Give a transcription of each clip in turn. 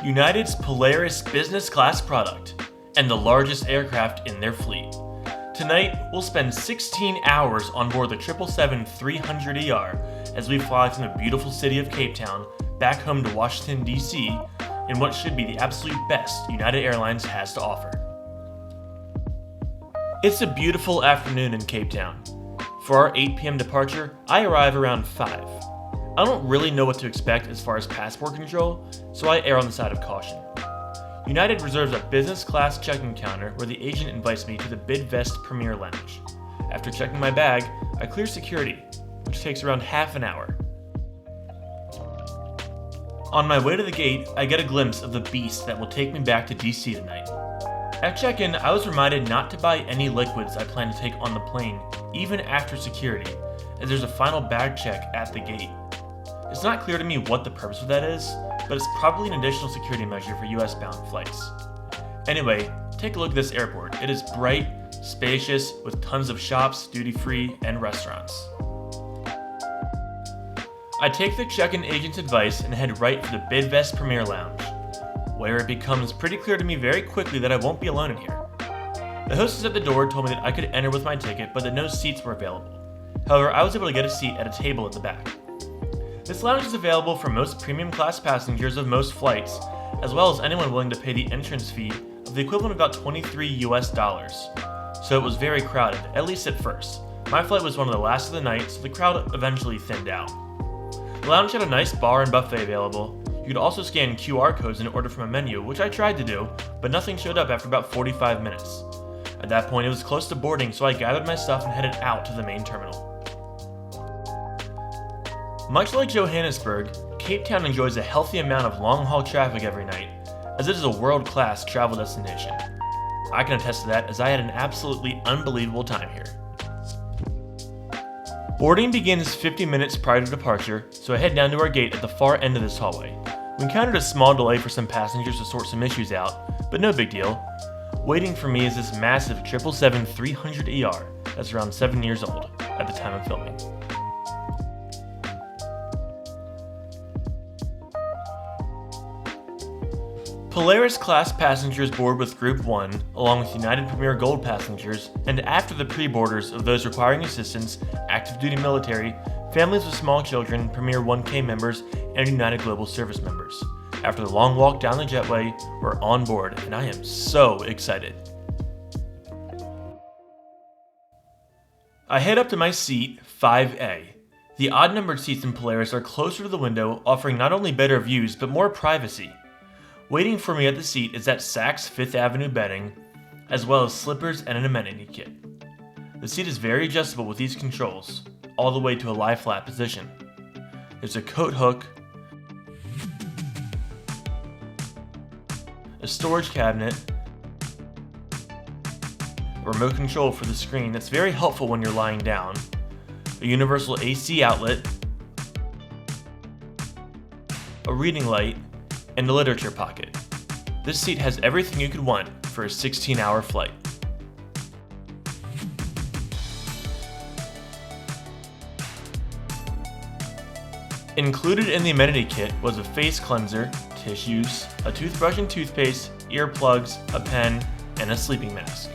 United's Polaris Business Class product, and the largest aircraft in their fleet. Tonight, we'll spend 16 hours on board the 777-300ER as we fly from the beautiful city of Cape Town back home to Washington, D.C. in what should be the absolute best United Airlines has to offer. It's a beautiful afternoon in Cape Town. For our 8 p.m. departure, I arrive around 5. I don't really know what to expect as far as passport control, so I err on the side of caution. United reserves a business class check-in counter where the agent invites me to the Bidvest Premier Lounge. After checking my bag, I clear security, which takes around half an hour. On my way to the gate, I get a glimpse of the beast that will take me back to DC tonight. At check-in, I was reminded not to buy any liquids I plan to take on the plane, even after security, as there's a final bag check at the gate. It's not clear to me what the purpose of that is, but it's probably an additional security measure for US-bound flights. Anyway, take a look at this airport. It is bright, spacious, with tons of shops, duty-free, and restaurants. I take the check-in agent's advice and head right for the Bidvest Premier Lounge, where it becomes pretty clear to me very quickly that I won't be alone in here. The hostess at the door told me that I could enter with my ticket, but that no seats were available. However, I was able to get a seat at a table at the back. This lounge is available for most premium class passengers of most flights, as well as anyone willing to pay the entrance fee of the equivalent of about $23 US. So it was very crowded, at least at first. My flight was one of the last of the night, so the crowd eventually thinned out. The lounge had a nice bar and buffet available. You could also scan QR codes and order from a menu, which I tried to do, but nothing showed up after about 45 minutes. At that point, it was close to boarding, so I gathered my stuff and headed out to the main terminal. Much like Johannesburg, Cape Town enjoys a healthy amount of long-haul traffic every night, as it is a world-class travel destination. I can attest to that as I had an absolutely unbelievable time here. Boarding begins 50 minutes prior to departure, so I head down to our gate at the far end of this hallway. We encountered a small delay for some passengers to sort some issues out, but no big deal. Waiting for me is this massive 777-300ER that's around 7 years old at the time of filming. Polaris class passengers board with Group 1, along with United Premier Gold passengers, and after the pre-boarders of those requiring assistance, active duty military, families with small children, Premier 1K members, and United Global Service members. After the long walk down the jetway, we're on board, and I am so excited. I head up to my seat, 5A. The odd-numbered seats in Polaris are closer to the window, offering not only better views, but more privacy. Waiting for me at the seat is that Saks Fifth Avenue bedding, as well as slippers and an amenity kit. The seat is very adjustable with these controls, all the way to a lie-flat position. There's a coat hook, a storage cabinet, a remote control for the screen that's very helpful when you're lying down, a universal AC outlet, a reading light, and a literature pocket. This seat has everything you could want for a 16-hour flight. Included in the amenity kit was a face cleanser, tissues, a toothbrush and toothpaste, earplugs, a pen, and a sleeping mask.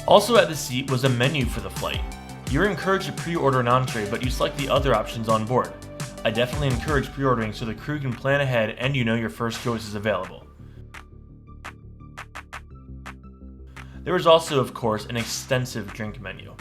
Also at the seat was a menu for the flight. You're encouraged to pre-order an entree, but you select the other options on board. I definitely encourage pre-ordering so the crew can plan ahead and you know your first choice is available. There was also, of course, an extensive drink menu.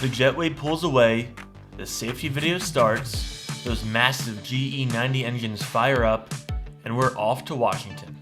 The jetway pulls away, the safety video starts, those massive GE90 engines fire up, and we're off to Washington.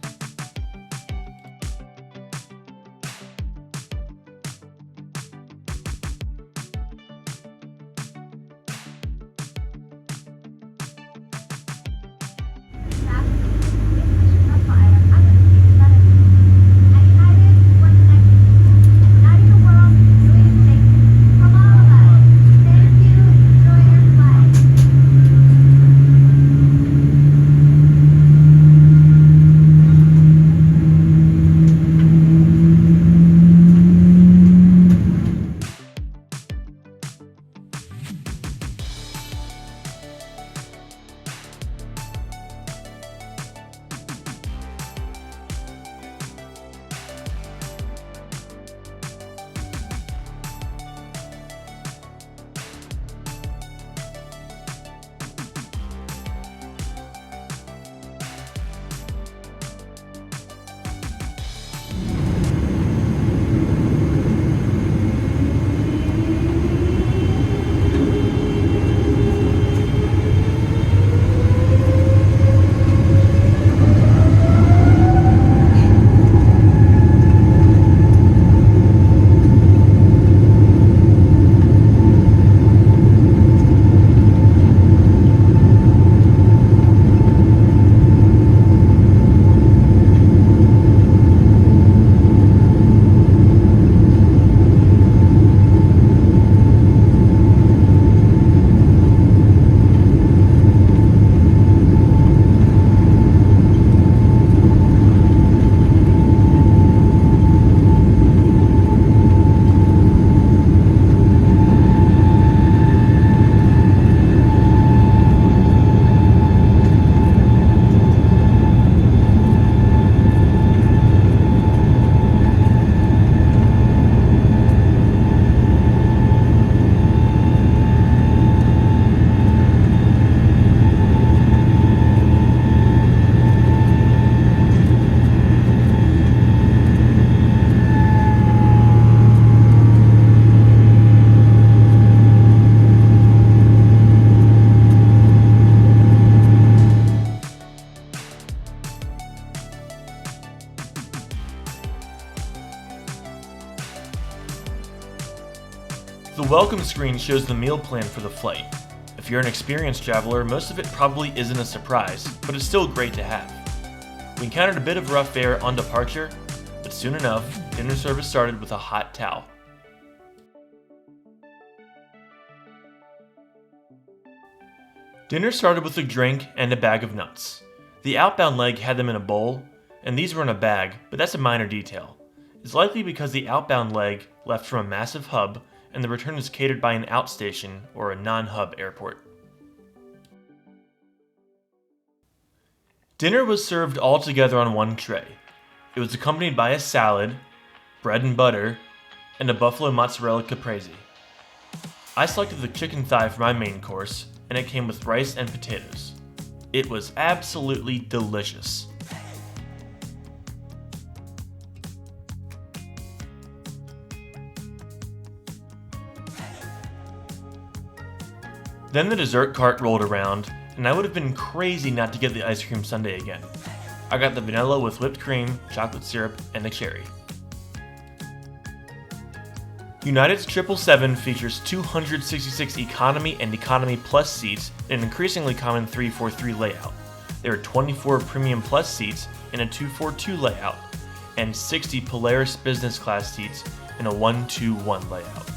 The welcome screen shows the meal plan for the flight. If you're an experienced traveler, most of it probably isn't a surprise, but it's still great to have. We encountered a bit of rough fare on departure, but soon enough, dinner service started with a hot towel. Dinner started with a drink and a bag of nuts. The outbound leg had them in a bowl, and these were in a bag, but that's a minor detail. It's likely because the outbound leg left from a massive hub, and the return is catered by an outstation or a non-hub airport. Dinner was served all together on one tray. It was accompanied by a salad, bread and butter, and a buffalo mozzarella caprese. I selected the chicken thigh for my main course, and it came with rice and potatoes. It was absolutely delicious. Then the dessert cart rolled around, and I would have been crazy not to get the ice cream sundae again. I got the vanilla with whipped cream, chocolate syrup, and a cherry. United's 777 features 266 Economy and Economy Plus seats in an increasingly common 343 layout. There are 24 Premium Plus seats in a 242 layout, and 60 Polaris Business Class seats in a 121 layout.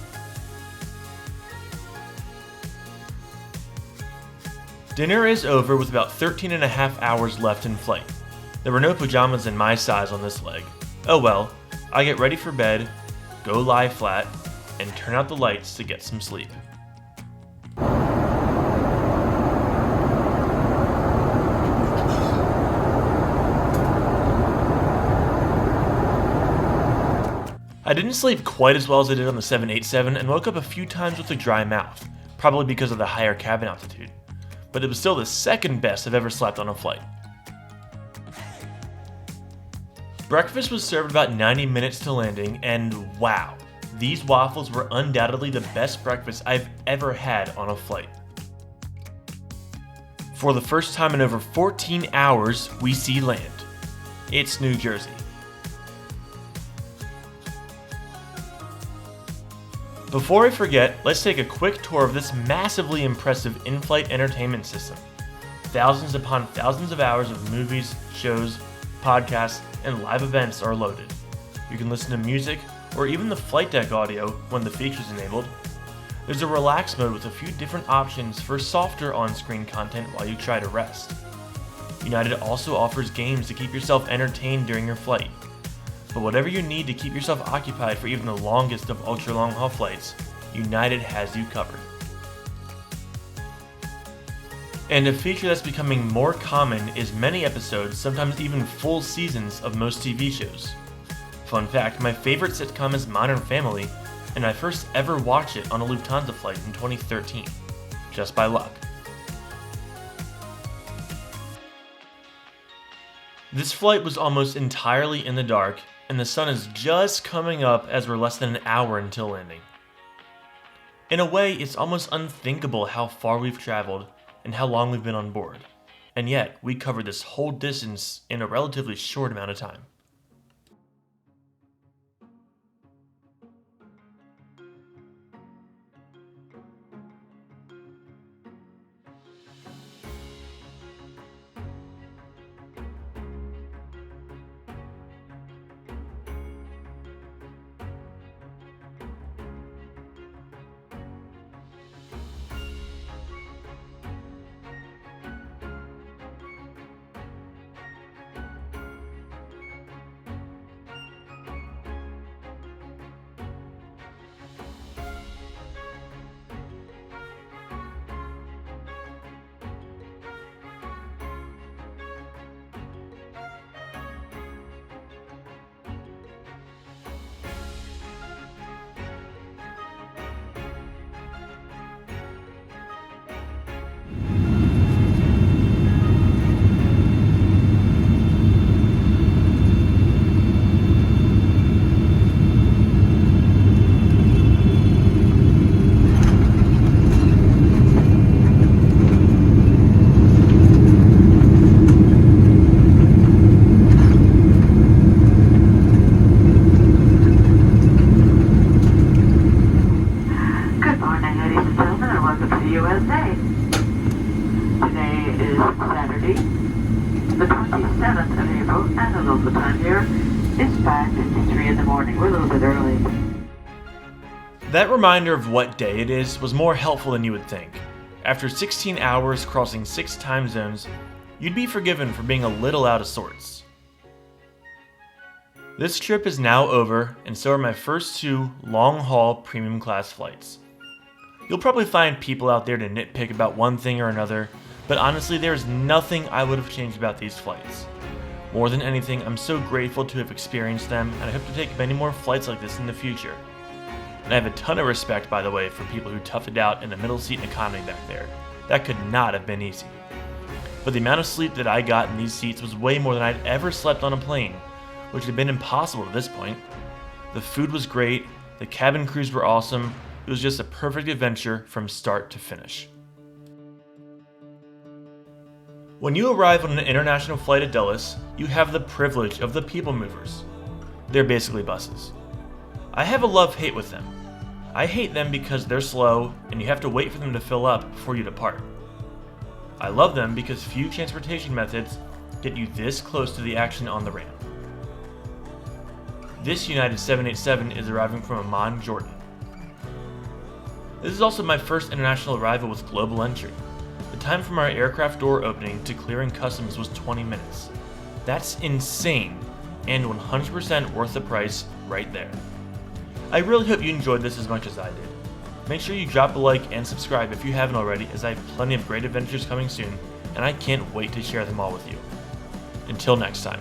Dinner is over with about 13 and a half hours left in flight. There were no pajamas in my size on this leg. Oh well, I get ready for bed, go lie flat, and turn out the lights to get some sleep. I didn't sleep quite as well as I did on the 787 and woke up a few times with a dry mouth, probably because of the higher cabin altitude. But it was still the second best I've ever slept on a flight. Breakfast was served about 90 minutes to landing, and wow, these waffles were undoubtedly the best breakfast I've ever had on a flight. For the first time in over 14 hours, we see land. It's New Jersey. Before I forget, let's take a quick tour of this massively impressive in-flight entertainment system. Thousands upon thousands of hours of movies, shows, podcasts, and live events are loaded. You can listen to music, or even the flight deck audio when the feature's enabled. There's a relax mode with a few different options for softer on-screen content while you try to rest. United also offers games to keep yourself entertained during your flight. But whatever you need to keep yourself occupied for even the longest of ultra-long haul flights, United has you covered. And a feature that's becoming more common is many episodes, sometimes even full seasons of most TV shows. Fun fact, my favorite sitcom is Modern Family, and I first ever watched it on a Lufthansa flight in 2013, just by luck. This flight was almost entirely in the dark, and the sun is just coming up as we're less than an hour until landing. In a way, it's almost unthinkable how far we've traveled and how long we've been on board, and yet we covered this whole distance in a relatively short amount of time. local time here. It's 5:53 in the morning. We're a little bit early. That reminder of what day it is was more helpful than you would think. After 16 hours crossing 6 time zones, you'd be forgiven for being a little out of sorts. This trip is now over, and so are my first 2 long-haul premium class flights. You'll probably find people out there to nitpick about one thing or another, but honestly there is nothing I would have changed about these flights. More than anything, I'm so grateful to have experienced them, and I hope to take many more flights like this in the future. And I have a ton of respect, by the way, for people who toughed it out in the middle seat in economy back there. That could not have been easy. But the amount of sleep that I got in these seats was way more than I'd ever slept on a plane, which had been impossible at this point. The food was great, the cabin crews were awesome, it was just a perfect adventure from start to finish. When you arrive on an international flight at Dulles, you have the privilege of the people movers. They're basically buses. I have a love-hate with them. I hate them because they're slow and you have to wait for them to fill up before you depart. I love them because few transportation methods get you this close to the action on the ramp. This United 787 is arriving from Amman, Jordan. This is also my first international arrival with global entry. The time from our aircraft door opening to clearing customs was 20 minutes. That's insane, and 100% worth the price right there. I really hope you enjoyed this as much as I did. Make sure you drop a like and subscribe if you haven't already, as I have plenty of great adventures coming soon, and I can't wait to share them all with you. Until next time.